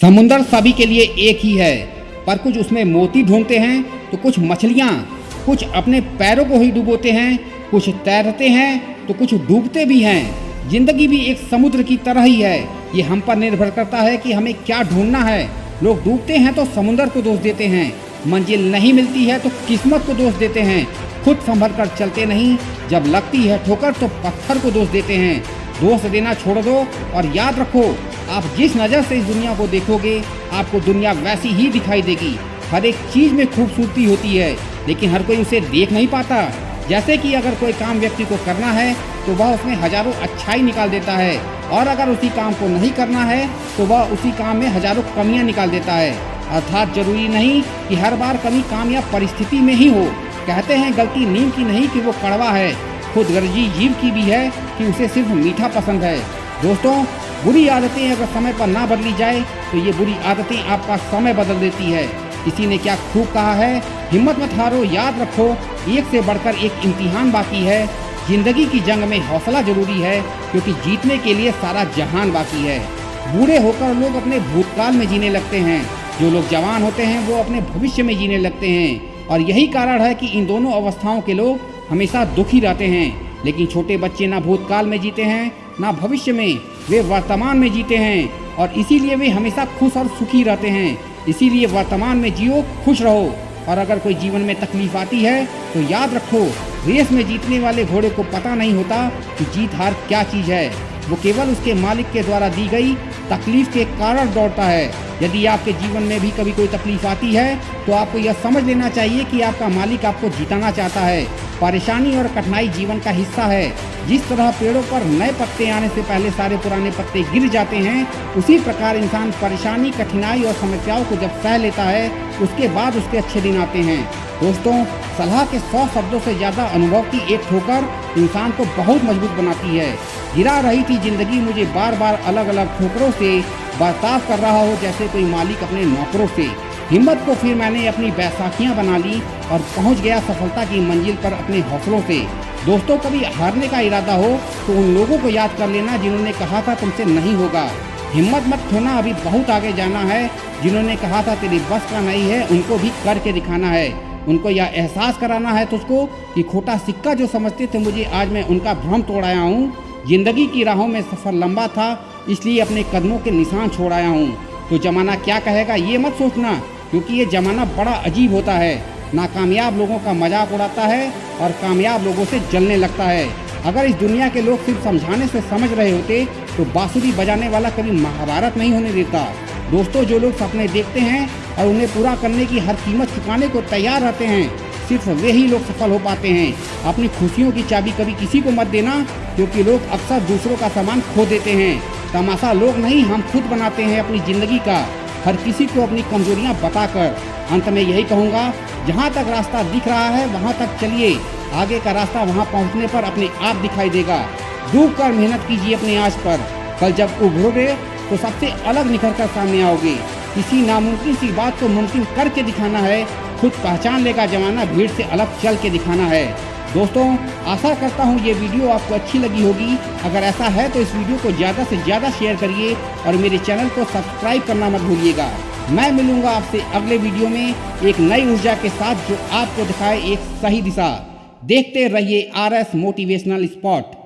समुंदर सभी के लिए एक ही है, पर कुछ उसमें मोती ढूंढते हैं तो कुछ मछलियाँ, कुछ अपने पैरों को ही डुबोते हैं, कुछ तैरते हैं तो कुछ डूबते भी हैं। जिंदगी भी एक समुद्र की तरह ही है। ये हम पर निर्भर करता है कि हमें क्या ढूंढना है। लोग डूबते हैं तो समुंदर को दोष देते हैं, मंजिल नहीं मिलती है तो किस्मत को दोष देते हैं, खुद संभल कर चलते नहीं, जब लगती है ठोकर तो पत्थर को दोष देते हैं। दोष देना छोड़ दो और याद रखो, आप जिस नज़र से इस दुनिया को देखोगे आपको दुनिया वैसी ही दिखाई देगी। हर एक चीज़ में खूबसूरती होती है, लेकिन हर कोई उसे देख नहीं पाता। जैसे कि अगर कोई काम व्यक्ति को करना है तो वह उसमें हजारों अच्छाई निकाल देता है, और अगर उसी काम को नहीं करना है तो वह उसी काम में हजारों कमियां निकाल देता है। अर्थात जरूरी नहीं कि हर बार कमी काम या परिस्थिति में ही हो। कहते हैं गलती नीम की नहीं कि वो कड़वा है, खुदगर्जी जीव की भी है कि उसे सिर्फ मीठा पसंद है। दोस्तों, बुरी आदतें अगर समय पर ना बदली जाए तो ये बुरी आदतें आपका समय बदल देती है। किसी ने क्या खूब कहा है, हिम्मत मत हारो, याद रखो एक से बढ़कर एक इम्तिहान बाकी है। जिंदगी की जंग में हौसला जरूरी है, क्योंकि जीतने के लिए सारा जहान बाकी है। बूढ़े होकर लोग अपने भूतकाल में जीने लगते हैं, जो लोग जवान होते हैं वो अपने भविष्य में जीने लगते हैं। और यही कारण है कि इन दोनों अवस्थाओं के लोग हमेशा दुखी रहते हैं। लेकिन छोटे बच्चे ना भूतकाल में जीते हैं ना भविष्य में, वे वर्तमान में जीते हैं, और इसीलिए वे हमेशा खुश और सुखी रहते हैं। इसीलिए वर्तमान में जियो, खुश रहो। और अगर कोई जीवन में तकलीफ आती है तो याद रखो, रेस में जीतने वाले घोड़े को पता नहीं होता कि जीत हार क्या चीज़ है। वो केवल उसके मालिक के द्वारा दी गई तकलीफ के कारण दौड़ता है। यदि आपके जीवन में भी कभी कोई तकलीफ आती है तो आपको यह समझ लेना चाहिए कि आपका मालिक आपको जिताना चाहता है। परेशानी और कठिनाई जीवन का हिस्सा है। जिस तरह पेड़ों पर नए पत्ते आने से पहले सारे पुराने पत्ते गिर जाते हैं, उसी प्रकार इंसान परेशानी, कठिनाई और समस्याओं को जब सह लेता है उसके बाद उसके अच्छे दिन आते हैं। दोस्तों, सलाह के 100 शब्दों से ज़्यादा अनुभव की एक ठोकर इंसान को बहुत मजबूत बनाती है। गिरा रही थी जिंदगी मुझे बार बार अलग अलग ठोकरों से, बर्ताव कर रहा हो जैसे कोई मालिक अपने नौकरों से। हिम्मत को फिर मैंने अपनी बैसाखियाँ बना ली और पहुँच गया सफलता की मंजिल पर अपने हौसलों से। दोस्तों, कभी हारने का इरादा हो तो उन लोगों को याद कर लेना जिन्होंने कहा था तुमसे नहीं होगा। हिम्मत मत खोना, अभी बहुत आगे जाना है। जिन्होंने कहा था तेरी बस का नहीं है, उनको भी करके दिखाना है। उनको यह एहसास कराना है तुझको कि खोटा सिक्का जो समझते थे मुझे, आज मैं उनका भ्रम तोड़ आया हूँ। जिंदगी की राहों में सफ़र लंबा था, इसलिए अपने कदमों के निशान छोड़ आया हूँ। तो जमाना क्या कहेगा ये मत सोचना, क्योंकि ये ज़माना बड़ा अजीब होता है। नाकामयाब लोगों का मजाक उड़ाता है और कामयाब लोगों से जलने लगता है। अगर इस दुनिया के लोग सिर्फ समझाने से समझ रहे होते तो बांसुरी बजाने वाला कभी महाभारत नहीं होने देता। दोस्तों, जो लोग सपने देखते हैं और उन्हें पूरा करने की हर कीमत चुकाने को तैयार रहते हैं, सिर्फ वे ही लोग सफल हो पाते हैं। अपनी खुशियों की चाबी कभी किसी को मत देना, क्योंकि लोग अक्सर दूसरों का सामान खो देते हैं। तमाशा लोग नहीं, हम खुद बनाते हैं अपनी ज़िंदगी का, हर किसी को अपनी कमजोरियां बताकर। अंत में यही कहूँगा, जहाँ तक रास्ता दिख रहा है वहाँ तक चलिए, आगे का रास्ता वहाँ पहुँचने पर अपने आप दिखाई देगा। डूब कर मेहनत कीजिए अपने आज पर, कल जब उभरोगे तो सबसे अलग निखर कर सामने आओगे। किसी नामुमकिन सी बात को मुमकिन करके दिखाना है, खुद पहचान लेगा जमाना, भीड़ से अलग चल के दिखाना है। दोस्तों, आशा करता हूँ ये वीडियो आपको अच्छी लगी होगी। अगर ऐसा है तो इस वीडियो को ज़्यादा से ज़्यादा शेयर करिए और मेरे चैनल को सब्सक्राइब करना मत भूलिएगा। मैं मिलूँगा आपसे अगले वीडियो में एक नई ऊर्जा के साथ, जो आपको दिखाए एक सही दिशा। देखते रहिए RS मोटिवेशनल स्पॉट।